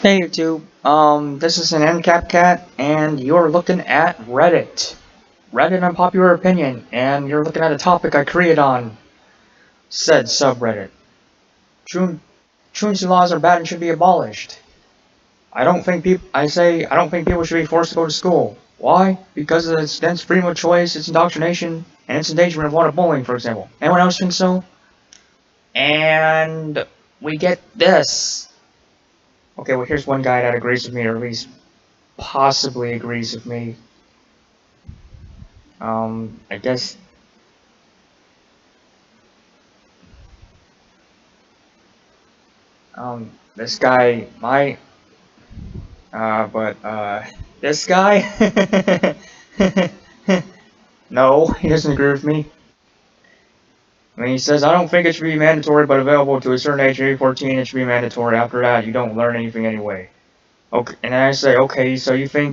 Hey YouTube, this is an Ancap Cat, and you're looking at Reddit. Reddit Unpopular Opinion, and you're looking at a topic I created on said subreddit. Truancy laws are bad and should be abolished. I don't think people should be forced to go to school. Why? Because it's dense freedom of choice, it's indoctrination, and it's endangerment of a lot of bullying, for example. Anyone else think so? And we get this. Okay, well here's one guy that agrees with me, or at least possibly agrees with me. I guess this guy might, but this guy, no, he doesn't agree with me. I mean, he says, I don't think it should be mandatory, but available to a certain age, maybe 14, it should be mandatory. After that, you don't learn anything anyway. Okay, and I say, okay, so you do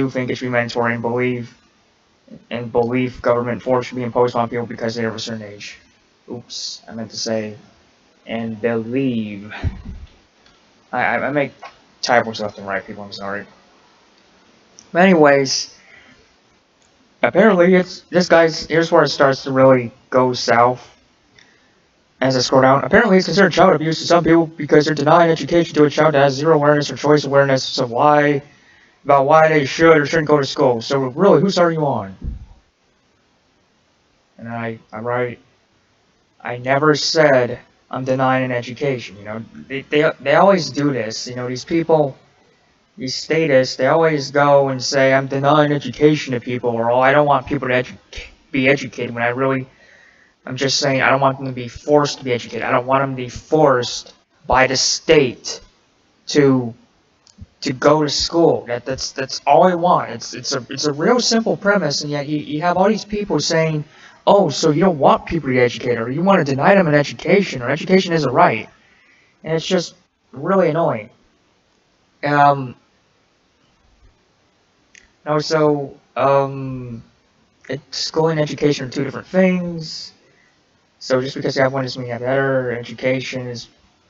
think it should be mandatory and believe government force should be imposed on people because they're of a certain age. Oops, I meant to say, and believe. I make typos left and right, people, I'm sorry. But anyways, apparently here's where it starts to really go south. As I scroll down, apparently it's considered child abuse to some people because they're denying education to a child that has zero awareness or choice awareness about why they should or shouldn't go to school. So really, whose are you on? And I write, I never said I'm denying an education. You know, they always do this. You know, these people, these statists, they always go and say I'm denying education to people, or I don't want people to be educated. When I'm just saying I don't want them to be forced to be educated. I don't want them to be forced by the state to go to school. That's all I want. It's a real simple premise, and yet you have all these people saying, oh, so you don't want people to be educated, or you want to deny them an education, or education is a right, and it's just really annoying. Also, school and education are two different things. So just because you have one doesn't mean you have the other. Education is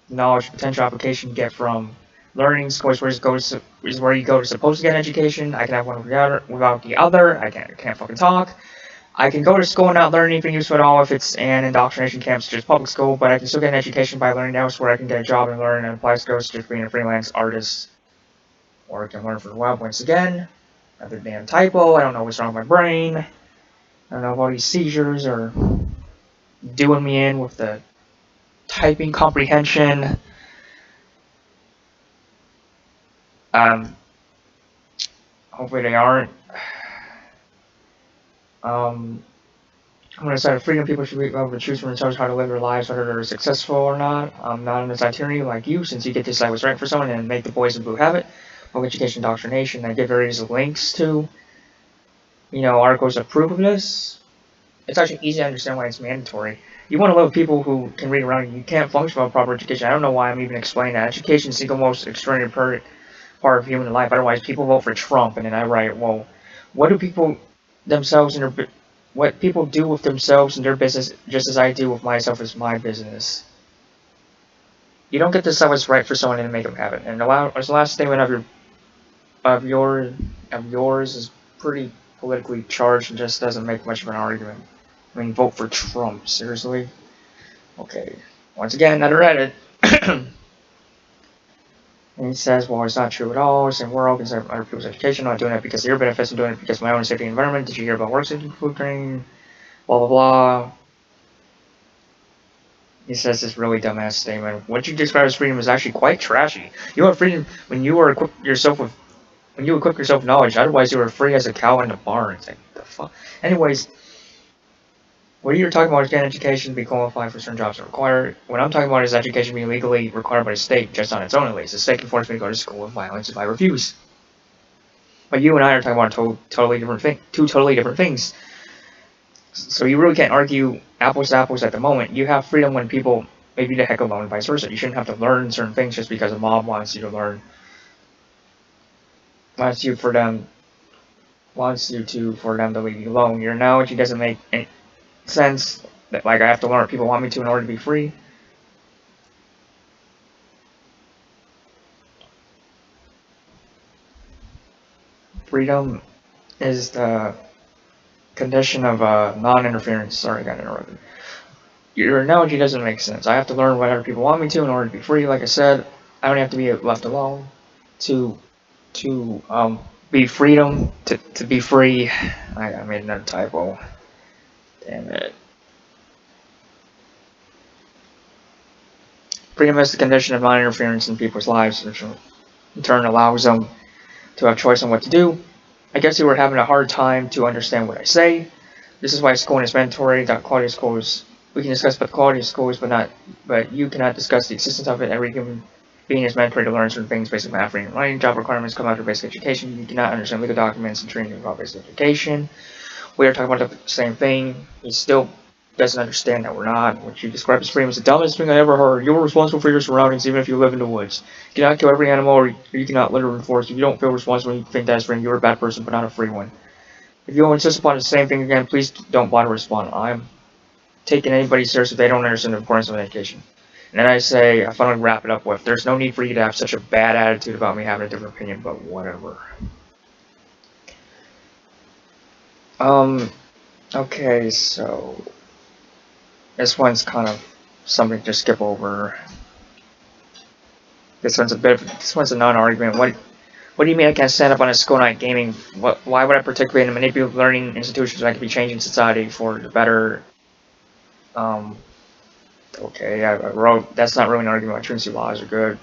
knowledge, potential application you get from learning. School is where you go to supposed to get an education. I can have one without the other. I can't fucking talk. I can go to school and not learn anything useful at all if it's an indoctrination camp such as public school, but I can still get an education by learning elsewhere. I can get a job and learn and apply skills such as being a freelance artist, or I can learn from the web once again. Another damn typo. I don't know what's wrong with my brain. I don't know if all these seizures are doing me in with the typing comprehension. Hopefully they aren't. I'm going to say freedom people should be able to choose for themselves how to live their lives, whether they're successful or not. I'm not in this tyranny like you, since you get to decide what's right for someone and make the poison blue habit. Public education indoctrination. I give various links to, articles that prove of this. It's actually easy to understand why it's mandatory. You want to live with people who can read around you. You can't function without proper education. I don't know why I'm even explaining that. Education is the single most extraordinary part of human life. Otherwise, people vote for Trump, and then I write, well, what do people what people do with themselves and their business, just as I do with myself as my business. You don't get to decide what's right for someone and make them have it. And the last statement of yours is pretty politically charged and just doesn't make much of an argument. I mean, vote for Trump, seriously? Okay. Once again, another Reddit. And he says, well, it's not true at all. It's in world, concern other people's education. I'm not doing it because of your benefits. I'm doing it because of my own safety and environment. Did you hear about work safety, food training? Blah, blah, blah. He says this really dumbass statement. What you describe as freedom is actually quite trashy. You have freedom when you equip yourself with knowledge. Otherwise, you were free as a cow in the barn. It's like, the fuck? Anyways, what you're talking about is getting education to be qualified for certain jobs that require. What I'm talking about is education being legally required by the state, just on its own at least. The state can force me to go to school with violence if I refuse. But you and I are talking about two totally different things. So you really can't argue apples to apples at the moment. You have freedom when people leave you the heck alone and vice versa. You shouldn't have to learn certain things just because a mob wants you to learn. Wants you for them to leave you alone. Your analogy doesn't make any sense. That like I have to learn what people want me to in order to be free. Freedom is the condition of non-interference. Sorry, I got interrupted. Your analogy doesn't make sense. I have to learn what other people want me to in order to be free. Like I said, I don't have to be left alone to be freedom to be free. I made another typo. Damn it. Freedom is the condition of non-interference in people's lives, which in turn allows them to have choice on what to do. I guess you were having a hard time to understand what I say. This is why schooling is mandatory. Quality of schools. We can discuss about the quality of schools, but you cannot discuss the existence of it. Every human being is mandatory to learn certain things, basic math, reading, and writing. Job requirements come after basic education. You cannot understand legal documents and training about basic education. We are talking about the same thing. He still doesn't understand that we're not. What you describe as freedom is the dumbest thing I ever heard. You are responsible for your surroundings, even if you live in the woods. You cannot kill every animal, or you cannot litter in the forest. If you don't feel responsible, you think that is freedom. You're a bad person, but not a free one. If you insist upon the same thing again, please don't bother responding. I'm taking anybody serious if they don't understand the importance of education. And then I say, I finally wrap it up with, there's no need for you to have such a bad attitude about me having a different opinion, but whatever. Okay, so this one's kind of something to skip over. This one's a non-argument. What do you mean I can't stand up on a school night gaming? Why would I participate in manipulative learning institutions when I could be changing society for the better? Okay, I wrote, that's not really an argument why truancy laws are good.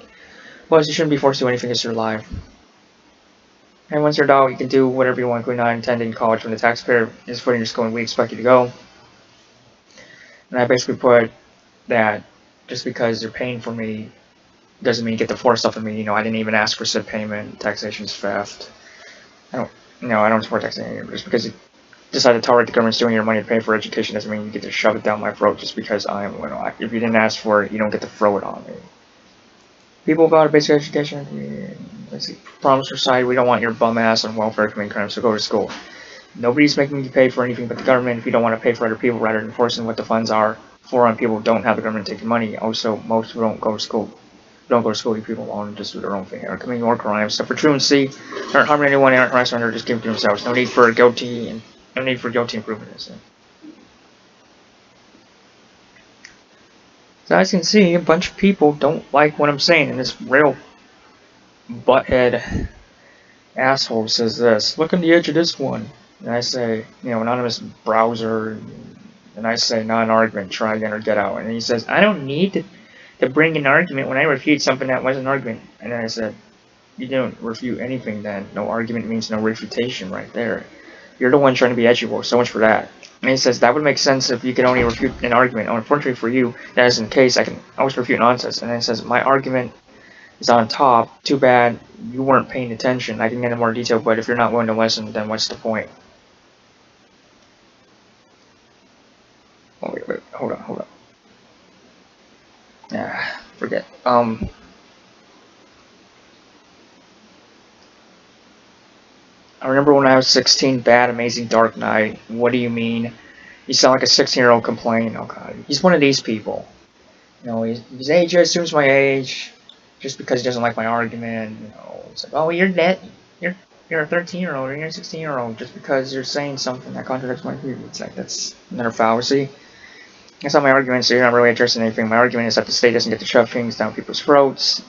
Plus, you shouldn't be forced to do anything to your life. And once you're an adult, you can do whatever you want, including not attending college when the taxpayer is putting your school and we expect you to go. And I basically put that just because you're paying for me doesn't mean you get to force stuff on me. You know, I didn't even ask for said payment. Taxation's theft. I don't support taxation. Just because you decide to tolerate the government's doing your money to pay for education doesn't mean you get to shove it down my throat just because I am, if you didn't ask for it, you don't get to throw it on me. People about basic education, basic problems for society, we don't want your bum ass on welfare committing crimes, so go to school. Nobody's making you pay for anything but the government if you don't want to pay for other people rather than forcing what the funds are for on people who don't have the government taking money. Also, most people don't go to school. People want to just do their own thing. They're committing more crimes. So for truancy, they aren't harming anyone, they aren't harassing, they're just giving to themselves. No need for guilty improvement. So as you can see, a bunch of people don't like what I'm saying, and this real butthead asshole says this. Look on the edge of this one. And I say, anonymous browser, and I say non-argument, try again or get out. And he says, I don't need to bring an argument when I refute something that wasn't an argument. And then I said, you don't refute anything then. No argument means no refutation right there. You're the one trying to be edgy. Well, so much for that. And he says, that would make sense if you could only refute an argument. Unfortunately for you, that isn't the case. I can always refute nonsense. And then he says, my argument is on top. Too bad you weren't paying attention. I can get into more detail, but if you're not willing to listen, then what's the point? Oh, wait, hold on. Forget. I remember when I was 16, bad, amazing, dark night. What do you mean? You sound like a 16-year-old complaining. Oh god, he's one of these people. His age assumes my age just because he doesn't like my argument. It's like, oh, you're dead. You're a 13-year-old or you're a 16-year-old just because you're saying something that contradicts my view. It's like, that's another fallacy. That's not my argument, so you're not really addressing anything. My argument is that the state doesn't get to shove things down people's throats.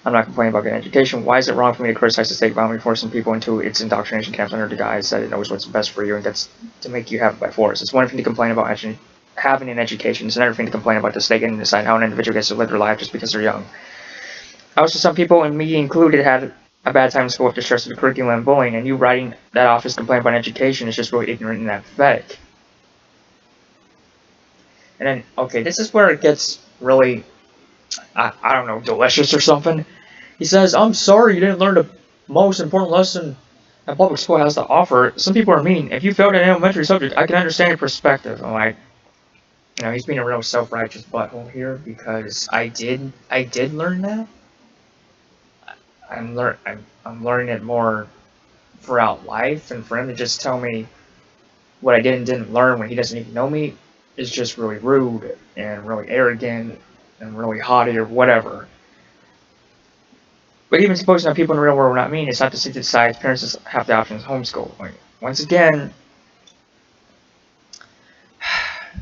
I'm not complaining about getting education. Why is it wrong for me to criticize the state violently forcing people into its indoctrination camps under the guise that it knows what's best for you and gets to make you have it by force? It's one thing to complain about actually having an education. It's another thing to complain about the state getting to decide how an individual gets to live their life just because they're young. Also, some people, and me included, had a bad time in school with the stress of the curriculum and bullying, and you writing that off as complaint about education is just really ignorant and apathetic. And then, okay, this is where it gets really, I don't know, delicious or something. He says, I'm sorry you didn't learn the most important lesson that public school has to offer. Some people are mean. If you failed an elementary subject, I can understand your perspective. I'm like, he's being a real self-righteous butthole here because I did learn that. I'm learning it more throughout life, and for him to just tell me what I didn't learn when he doesn't even know me is just really rude and really arrogant and really haughty or whatever. But even supposing that people in the real world are not mean, it's not to decide parents have the option to homeschool. Like, once again,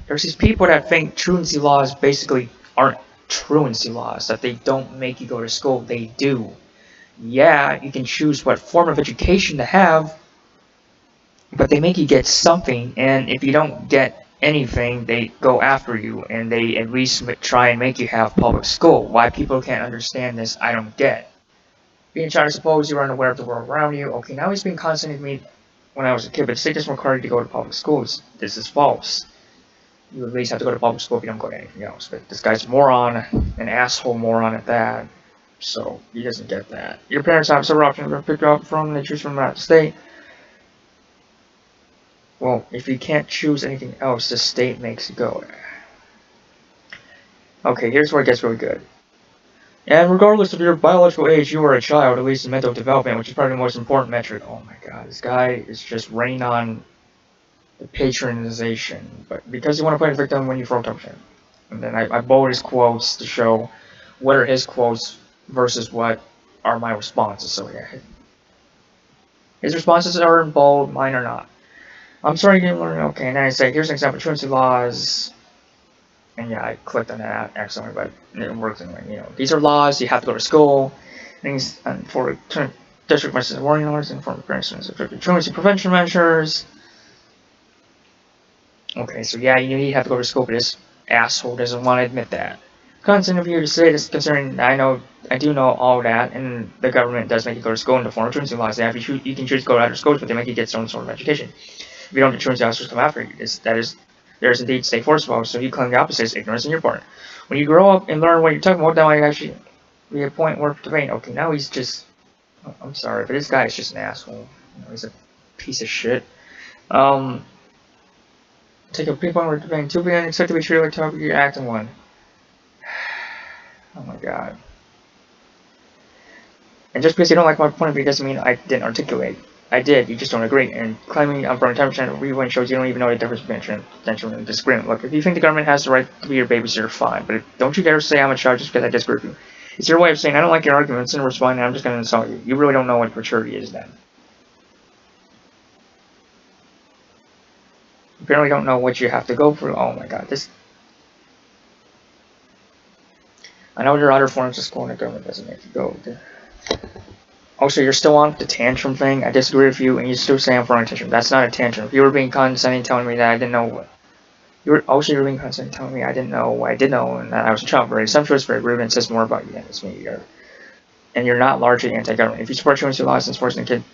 there's these people that think truancy laws basically aren't truancy laws, that they don't make you go to school. They do. Yeah, you can choose what form of education to have, but they make you get something, and if you don't get anything, they go after you, and they at least try and make you have public school. Why people can't understand this, I don't get. Being child, suppose you are unaware of the world around you. Okay, now he's been constantly me when I was a kid, but the state doesn't require you to go to public schools. This is false. You at least have to go to public school if you don't go to anything else. But this guy's a moron, an asshole moron at that, so he doesn't get that. Your parents have several options to pick you up from, they choose from out of state. Well, if you can't choose anything else, the state makes you go. Okay, here's where it gets really good. And regardless of your biological age, you are a child, at least in mental development, which is probably the most important metric. Oh my god, this guy is just raining on the patronization. But because you want to play the victim when you throw attention. And then I bold his quotes to show what are his quotes versus what are my responses. So yeah, his responses are in bold, mine are not. I'm sorry you didn't learn. Okay, and then I say, here's an example of truancy laws. And yeah, I clicked on that accidentally, but it works anyway. You know, these are laws. You have to go to school. Things for district messages, warning alerts, inform parents of truancy prevention measures. Okay, so yeah, you have to go to school, but this asshole doesn't want to admit that. Constant of you to say this, concerning I do know all that, and the government does make you go to school in the form of truancy laws. They have you can choose to go to other schools, but they make you get some sort of education. If you don't get truancy, officers come after you. There is indeed state force involved, so you claim the opposite is ignorance on your part. When you grow up and learn what you're talking about, that might actually be a point worth debating. Okay, now he's just, I'm sorry, but this guy is just an asshole. You know, he's a piece of shit. Take a pinpoint worth debating. 2 billion expect to be treated like topic you act in one. Oh my god. And just because you don't like my point of view doesn't mean I didn't articulate. I did, you just don't agree. And claiming I'm from 10% rewind shows you don't even know the difference between attention and disagreement. Look, if you think the government has the right to be your babysitter, fine. But don't you dare say I'm a child just because I disagree with you. It's your way of saying I don't like your arguments and responding, I'm just going to insult you. You really don't know what maturity is then. You apparently don't know what you have to go through. Oh my god, this... I know there are other forms of school and the government doesn't make you go. Also, you're still on the tantrum thing. I disagree with you, and you still say I'm throwing a tantrum. That's not a tantrum. If you were being condescending, telling me that I didn't know what... You were being condescending, telling me I didn't know what I did know, and that I was a child. But some choice very rude and says more about you than it's me. And you're not largely anti-government. If you support truancy laws and forcing kids...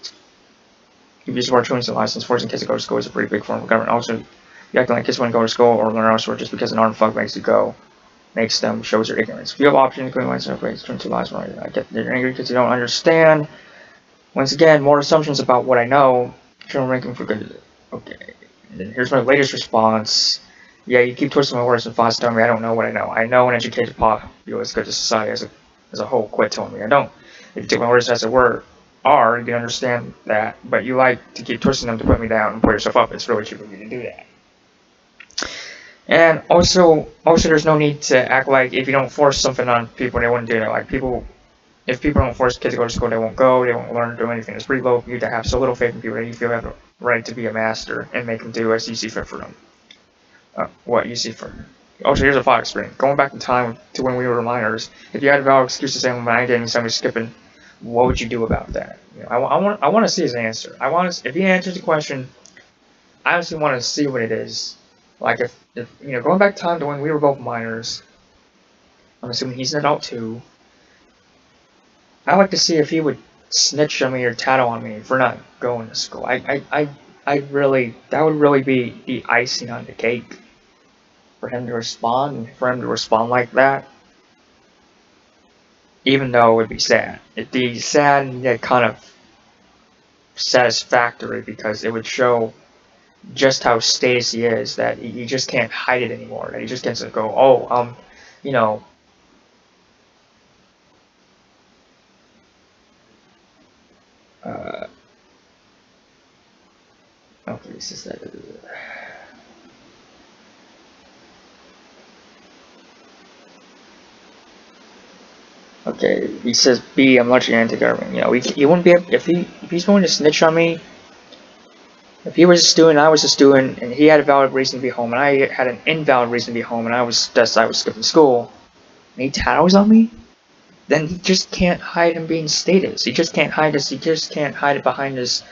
If you support truancy laws and forcing kids to go to school is a pretty big form of government. Also, you acting like kids want to go to school or learn elsewhere just because an armed fuck makes you go. Makes them, shows your ignorance. If you have options, including ones that place truancy laws, I get they're angry because you don't understand. Once again, more assumptions about what I know. General ranking for good. Okay. And then here's my latest response. Yeah, you keep twisting my words and thoughts, telling me I don't know what I know. I know an educated populace is good to society as a whole. Quit telling me I don't. If you take my words as a word are, you can understand that. But you like to keep twisting them to put me down and pull yourself up. It's really cheap of you to do that. And also, there's no need to act like if you don't force something on people, they wouldn't do it. Like if people don't force kids to go to school, they won't go, they won't learn to do anything. It's pretty low for you to have so little faith in people that you feel you have the right to be a master and make them do as you see fit for them. What you see for. Also, here's a thought experiment. Going back in time to when we were minors, if you had a valid excuse to say when I didn't, somebody skipping, what would you do about that? You know, I want to see his answer. If he answers the question, I honestly want to see what it is. Like if you know, going back in time to when we were both minors, I'm assuming he's an adult too. I'd like to see if he would snitch on me or tattle on me for not going to school. I really, that would really be the icing on the cake for him to respond, and for him to respond like that. Even though it would be sad. It'd be sad and yet kind of satisfactory because it would show just how status he is, that he just can't hide it anymore, that he just gets to go, oh, you know, okay, this is that. Okay, Okay, he says B, I'm largely anti-government. You know, he wouldn't be if he's going to snitch on me. If he was a student, I was a student, and he had a valid reason to be home, and I had an invalid reason to be home, and I was skipping school, and he tattles on me, then he just can't hide him being status. He just can't hide this. He just can't hide it behind this.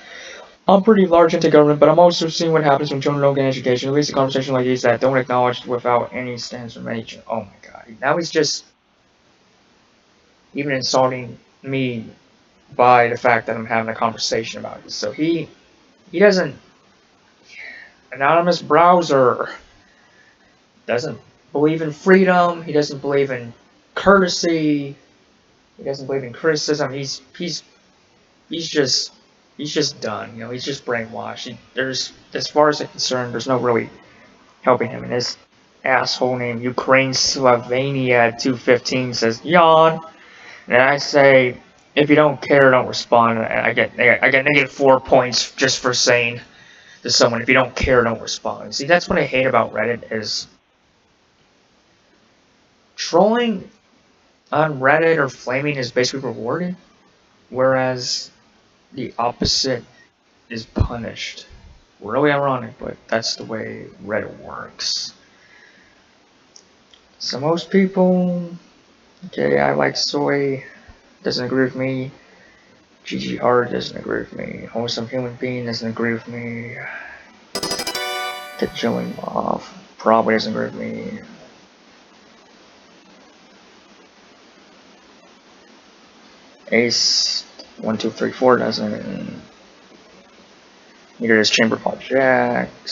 I'm pretty large into government, but I'm also seeing what happens when children don't get education. At least a conversation like these that don't acknowledge without any stance from nature. Oh my god! Now he's just even insulting me by the fact that I'm having a conversation about it. So he doesn't. Anonymous browser doesn't believe in freedom. He doesn't believe in courtesy. He doesn't believe in criticism. He's just done. You know, he's just brainwashed. There's, as far as I'm concerned, there's no really helping him. And his asshole named Ukraine Slovenia 215 says yawn, and I say, if you don't care, don't respond. And I get negative 4 points just for saying to someone, if you don't care, don't respond. See, that's what I hate about Reddit is trolling on Reddit or flaming is basically rewarded, whereas the opposite is punished. Really ironic, but that's the way Reddit works. So most people, okay, I like soy, doesn't agree with me. GGR doesn't agree with me. Wholesome human being doesn't agree with me. Get chilling off, probably doesn't agree with me. Ace 1234 doesn't. Neither does Chamber Paul Jacks.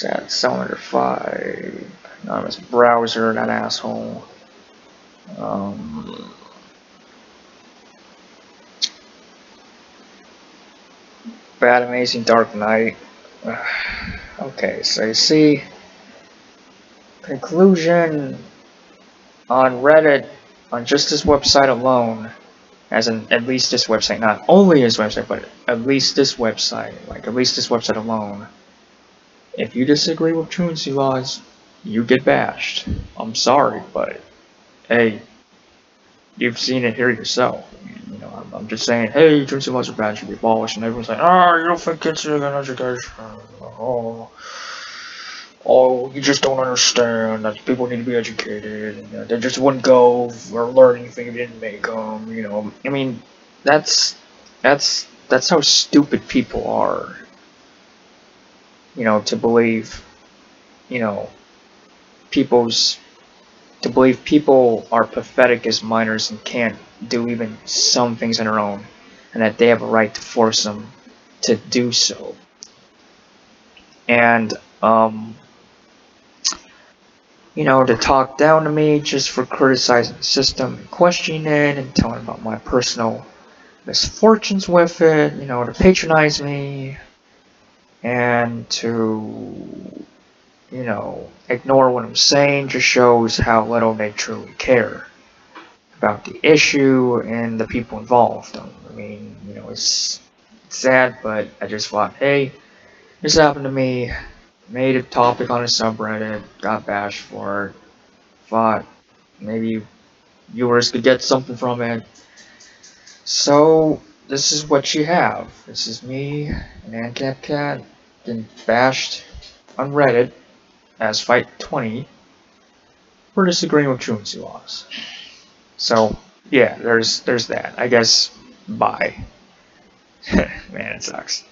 At Cylinder 5. Anonymous browser, that asshole. Bad Amazing Dark Knight. Okay, so you see, conclusion on Reddit, on just this website alone, as in at least this website, not only his website, but at least this website, like at least this website alone. If you disagree with truancy laws, you get bashed. I'm sorry, but hey, you've seen it here yourself. You know, I'm just saying, hey, truancy laws are bad, should be abolished, and everyone's like, oh, you don't think kids should get education? Oh, you just don't understand that people need to be educated, and they just wouldn't go or learn anything if you didn't make them. You know, I mean, that's how stupid people are. You know, to believe, you know, to believe people are pathetic as minors and can't do even some things on their own, and that they have a right to force them to do so. And you know, to talk down to me just for criticizing the system and questioning it and telling about my personal misfortunes with it, you know, to patronize me and to, you know, ignore what I'm saying just shows how little they truly care about the issue and the people involved. I mean, you know, it's sad, but I just thought, hey, this happened to me. Made a topic on a subreddit, got bashed for it, thought maybe viewers could get something from it. So this is what you have. This is me, an Ancap Cat, getting bashed on Reddit as Fight 20 for disagreeing with truancy laws. So yeah, there's that. I guess bye. Man, it sucks.